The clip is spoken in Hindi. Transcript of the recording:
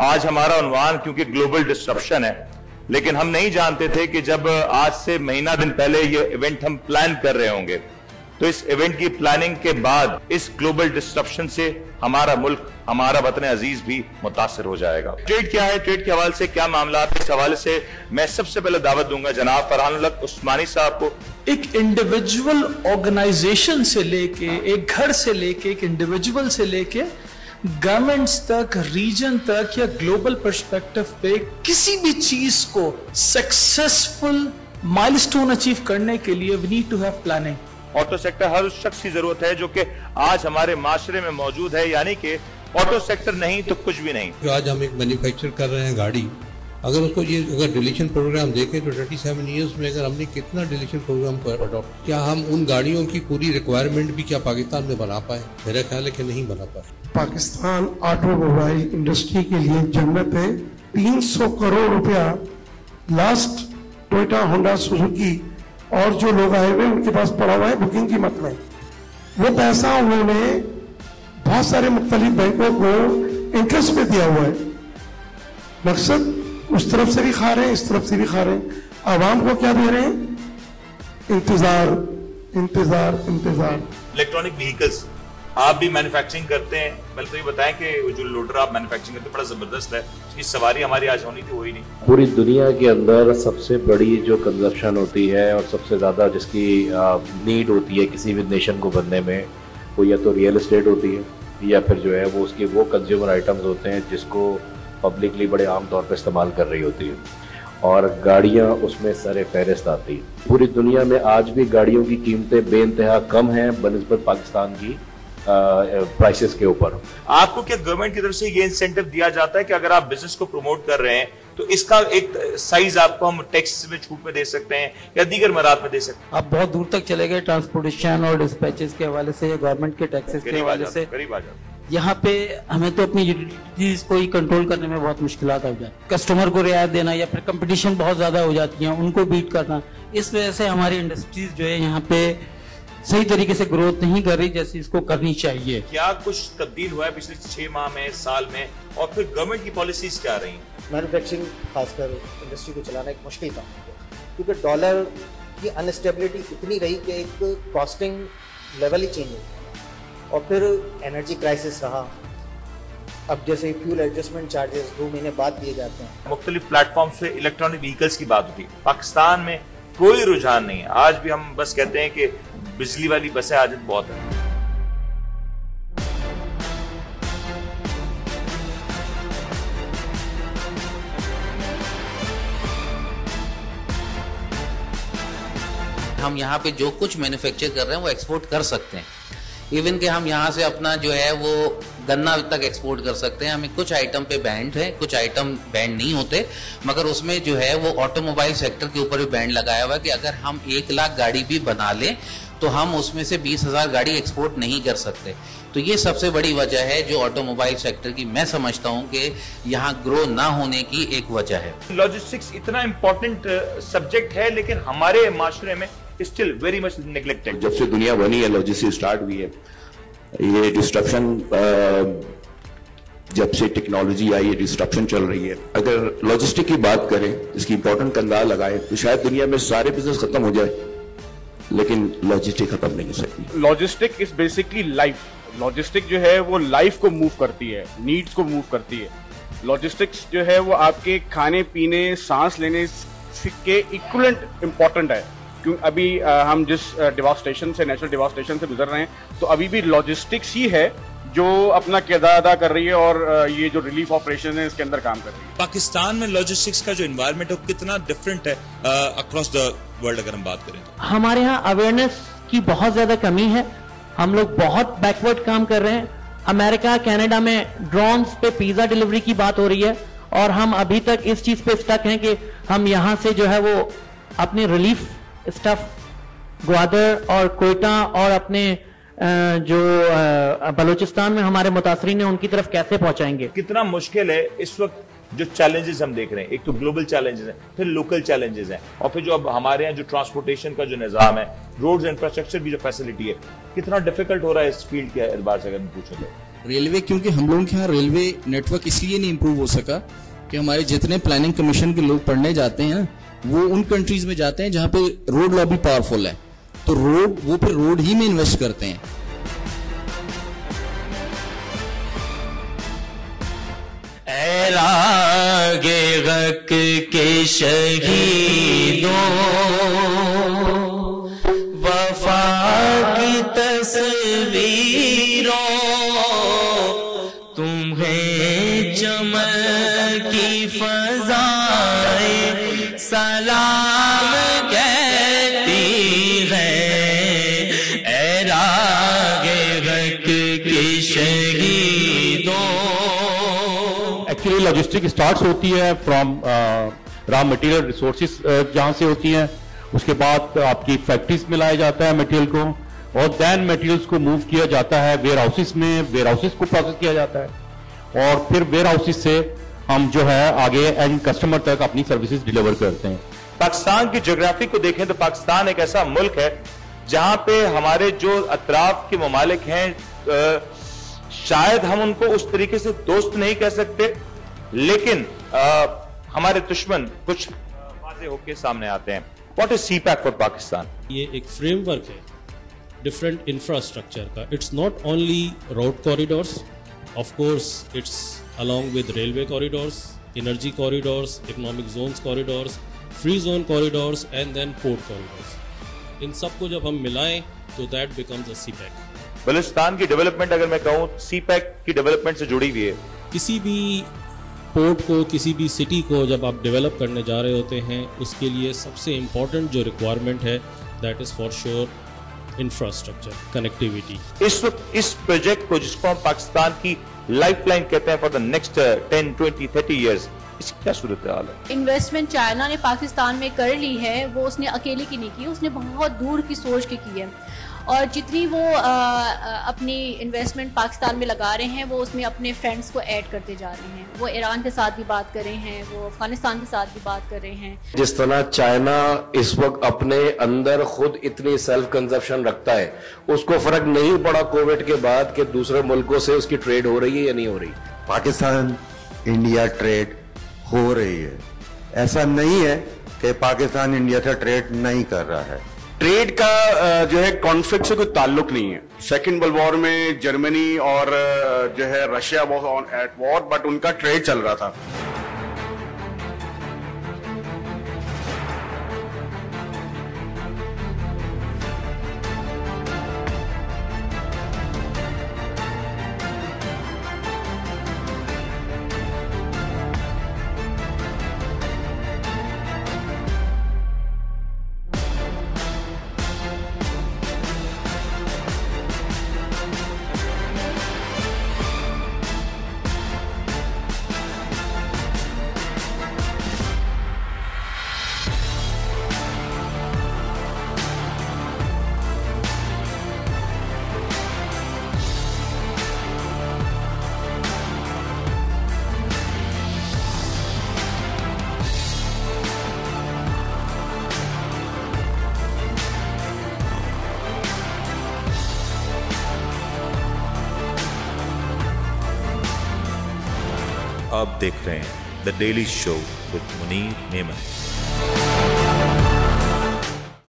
आज हमारा उन्वान क्योंकि ग्लोबल डिस्ट्रप्शन है, लेकिन हम नहीं जानते थे कि जब आज से महीना दिन पहले ये इवेंट हम प्लान कर रहे होंगे, तो इस इवेंट की प्लानिंग के बाद इस ग्लोबल डिस्ट्रप्शन से हमारा मुल्क, हमारा वतन अजीज भी मुतासर हो जाएगा। ट्रेड क्या है, ट्रेड के हवाले से क्या मामला है, इस हवाले से मैं सबसे पहले दावत दूंगा जनाब फरहान उस्मानी साहब को। एक इंडिविजुअल ऑर्गेनाइजेशन से लेके, एक घर से लेके, एक इंडिविजुअल से लेके गवर्नमेंट्स तक, रीजन तक या ग्लोबल पर्सपेक्टिव पे किसी भी चीज को सक्सेसफुल माइलस्टोन अचीव करने के लिए we need to have planning. Auto sector हर उस शख्स की जरूरत है जो कि आज हमारे माशरे में मौजूद है, यानी कि ऑटो सेक्टर नहीं तो कुछ भी नहीं। जो आज हम एक मैन्युफैक्चर कर रहे हैं गाड़ी, अगर डिलीशन प्रोग्राम देखें तो 37 ईयर्स में अगर हमने कितना डिलीशन प्रोग्राम पर अडॉप्ट, क्या हम उन गाड़ियों की पूरी रिक्वायरमेंट भी क्या पाकिस्तान में बना पाए? मेरा ख्याल है कि नहीं बना पाए। पाकिस्तान ऑटोमोबाइल इंडस्ट्री के लिए जन्नत है। 300 करोड़ रुपया लास्ट टोयोटा, होंडा, सुजुकी और जो लोग आए हुए उनके पास पड़ा हुआ है बुकिंग की मत में। वो पैसा उन्होंने बहुत सारे मुख्तलिफ बैंकों को इंटरेस्ट पे दिया हुआ है। मकसद उस तरफ से भी खा रहे हैं, इस तरफ से भी खा रहे हैं। आवाम को क्या दे रहे हैं? इंतजार, इंतजार, इंतजार। इलेक्ट्रॉनिक व्हीकल्स आप भी मैन्युफैक्चरिंग करते हैं, पहले तो ये बताएं कि जो लोडर आप मैन्युफैक्चरिंग करते हैं बड़ा जबरदस्त है, इसकी सवारी हमारी आज होनी थी, वही नहीं। पूरी दुनिया के अंदर सबसे बड़ी जो कंजप्शन होती है और सबसे ज़्यादा जिसकी नीड होती है किसी भी नेशन को बनने में, वो या तो रियल एस्टेट होती है या फिर जो है वो उसके वो कंज्यूमर आइटम्स होते हैं जिसको पब्लिकली बड़े आम तौर पर इस्तेमाल कर रही होती है, और गाड़ियाँ उसमें सरे फहरिस्त आती है। पूरी दुनिया में आज भी गाड़ियों की कीमतें बेइंतहा कम हैं बनिस्बत पाकिस्तान की प्राइसेस के ऊपर। आपको क्या गवर्नमेंट की तरफ से ये इंसेंटिव दिया जाता है कि अगर आप बिजनेस को प्रमोट कर रहे हैं तो इसका एक साइज आपको हम टैक्स में छूट में दे सकते हैं या दीगर मराद में दे सकते हैं? आप बहुत दूर तक चले गए ट्रांसपोर्टेशन और डिस्पैचेस के हवाले से या गवर्नमेंट के टैक्सेस के हवाले से। करीब आ जाते। यहाँ पे हमें तो अपनी यूटिलिटीज को ही कंट्रोल करने में बहुत मुश्किलात हो जाती, कस्टमर को रियायत देना या फिर कंपटीशन बहुत ज्यादा हो जाती है, उनको बीट करना। इस वजह से हमारी इंडस्ट्रीज जो है यहाँ पे सही तरीके से ग्रोथ नहीं कर रही जैसी इसको करनी चाहिए। क्या कुछ तब्दील हुआ है पिछले 6 माह में, साल में, और फिर गवर्नमेंट की पॉलिसीज क्या रही? मैन्युफैक्चरिंग खासकर इंडस्ट्री को चलाना एक मुश्किल काम है, क्योंकि डॉलर की अनस्टेबिलिटी इतनी रही कि एक कॉस्टिंग लेवल ही चेंज हो गया, और फिर एनर्जी क्राइसिस रहा। अब जैसे फ्यूल एडजस्टमेंट चार्जेस 2 महीने बाद दिए जाते हैं। मुख्तलिफ प्लेटफॉर्म से इलेक्ट्रॉनिक व्हीकल्स की बात होती है, पाकिस्तान में कोई रुझान नहीं है। आज भी हम बस कहते हैं कि बिजली वाली बसें आज बहुत है। हम यहाँ पे जो कुछ मैन्युफैक्चर कर रहे हैं वो एक्सपोर्ट कर सकते हैं। इवन कि हम यहाँ से अपना जो है वो गन्ना तक एक्सपोर्ट कर सकते हैं। हमें कुछ आइटम पे बैंड है, कुछ आइटम बैंड नहीं होते, मगर उसमें जो है वो ऑटोमोबाइल सेक्टर के ऊपर भी बैंड लगाया हुआ है कि अगर हम 1 लाख गाड़ी भी बना लें तो हम उसमें से 20,000 गाड़ी एक्सपोर्ट नहीं कर सकते। तो ये सबसे बड़ी वजह है जो ऑटोमोबाइल सेक्टर की मैं समझता हूँ कि यहाँ ग्रो ना होने की एक वजह है। लॉजिस्टिक्स इतना इम्पोर्टेंट सब्जेक्ट है लेकिन हमारे माशरे में स्टिल वेरी मच नेग्लेक्टेड। जब से दुनिया बनी है लॉजिस्टिक्स स्टार्ट हुई है, ये डिस्ट्रप्शन जब से टेक्नोलॉजी आई है डिस्ट्रप्शन चल रही है। अगर लॉजिस्टिक की बात करें, इसकी इंपॉर्टेंट का अंदाजा लगाएं तो शायद दुनिया में सारे बिजनेस खत्म हो जाए लेकिन लॉजिस्टिक खत्म नहीं हो सकती। Logistic is basically life. Logistic जो है वो लाइफ को मूव करती है, नीड्स को मूव करती है। लॉजिस्टिक्स जो है वो आपके खाने पीने, सांस लेने के इक्विवेलेंट इम्पोर्टेंट है। क्यों अभी हम जिस डिवास्टेशन से, नेचुरल डिवास्टेशन से गुजर रहे हैं, तो अभी भी लॉजिस्टिक्स ही है जो अपना किरदार अदा कर रही है और ये जो रिलीफ ऑपरेशन है इसके अंदर काम कर रही है। पाकिस्तान में लॉजिस्टिक्स का जो एनवायरनमेंट है वो कितना डिफरेंट है अक्रॉस द वर्ल्ड अगर हम बात करें तो? हमारे यहाँ अवेयरनेस की बहुत ज्यादा कमी है। हम लोग बहुत बैकवर्ड काम कर रहे हैं। अमेरिका, कनाडा में ड्रोन्स पे पिज्जा डिलीवरी की बात हो रही है और हम अभी तक इस चीज पे स्टक हैं कि हम यहाँ से जो है वो अपनी रिलीफ स्टफ ग्वादर और कोयटा और अपने जो बलूचिस्तान में हमारे मुतासरीन हैं उनकी तरफ कैसे पहुंचाएंगे। कितना मुश्किल है इस वक्त। जो चैलेंजेस हम देख रहे हैं, एक तो ग्लोबल चैलेंजेस हैं, फिर लोकल चैलेंजेस हैं, और फिर जो अब हमारे यहाँ जो ट्रांसपोर्टेशन का जो निजाम है, रोड्स इंफ्रास्ट्रक्चर की जो फैसिलिटी है, कितना डिफिकल्ट हो रहा है इस फील्ड के एतबार से अगर पूछो तो। रेलवे, क्योंकि हम लोगों के यहाँ रेलवे नेटवर्क इसलिए नहीं इंप्रूव हो सका कि हमारे जितने प्लानिंग कमीशन के लोग पढ़ने जाते हैं वो उन कंट्रीज में जाते हैं जहां पे रोड लॉबी पावरफुल है, तो वो फिर रोड ही में इन्वेस्ट करते हैं। ऐ रागे गक के शहीदों, वफा की तस्वीरों, तुम्हें चमकी फजाएं सलाम कहती है। ऐ रागे गक के शहीदों। एक्चुअली लॉजिस्टिक स्टार्ट होती है फ्रॉम रॉ मटेरियल रिसोर्सेज जहां से होती हैं, उसके बाद आपकी फैक्ट्रीज में लाया जाता है मटेरियल को, और देन मटेरियल्स को मूव किया जाता है वेयर हाउसेस में, वेयर हाउसेस को प्रोसेस किया जाता है, और फिर वेयर हाउसेस से हम जो है आगे एंड कस्टमर तक अपनी सर्विसेज डिलीवर करते हैं। पाकिस्तान की ज्योग्राफी को देखें तो पाकिस्तान एक ऐसा मुल्क है जहां पे हमारे जो अतराफ के ममालिक हैं, शायद हम उनको उस तरीके से दोस्त नहीं कह सकते, लेकिन हमारे दुश्मन कुछ वाज़ेह होके सामने आते हैं। What is CPEC for Pakistan? ये एक फ्रेमवर्क है डिफरेंट इंफ्रास्ट्रक्चर का। It's not only road corridors, of course it's along with railway corridors, energy corridors, economic zones corridors, free zone corridors and then port corridors. इन सबको जब हम मिलाएं तो that becomes a CPEC. Balochistan की डेवलपमेंट अगर मैं कहूं CPEC की डेवलपमेंट से जुड़ी हुई है। किसी भी पोर्ट को, किसी भी सिटी को जब आप डेवलप करने जा रहे होते हैं, उसके लिए सबसे इम्पोर्टेंट जो रिक्वायरमेंट है that is for sure infrastructure, connectivity. इस वक्त इस प्रोजेक्ट को, जिसको हम पाकिस्तान की लाइफलाइन कहते हैं फॉर द नेक्स्ट 10, 20, 30 इयर्स, इसकी क्या सूरत हाल है? इन्वेस्टमेंट चाइना ने पाकिस्तान में कर ली है, वो उसने अकेले की नहीं की, उसने बहुत दूर की सोच के की है, और जितनी वो अपनी इन्वेस्टमेंट पाकिस्तान में लगा रहे हैं वो उसमें अपने फ्रेंड्स को ऐड करते जा रहे हैं। वो ईरान के साथ भी बात कर रहे हैं, वो अफगानिस्तान के साथ भी बात कर रहे हैं। जिस तरह चाइना इस वक्त अपने अंदर खुद इतनी सेल्फ कंजप्शन रखता है, उसको फर्क नहीं पड़ा कोविड के बाद कि दूसरे मुल्कों से उसकी ट्रेड हो रही है या नहीं हो रही। पाकिस्तान इंडिया ट्रेड हो रही है, ऐसा नहीं है कि पाकिस्तान इंडिया से ट्रेड नहीं कर रहा है। ट्रेड का जो है कॉन्फ्लिक्ट से कोई ताल्लुक नहीं है। सेकेंड वर्ल्ड वॉर में जर्मनी और जो है Russia was on at war, but उनका ट्रेड चल रहा था। आप देख रहे हैं the daily show with Munir Memon.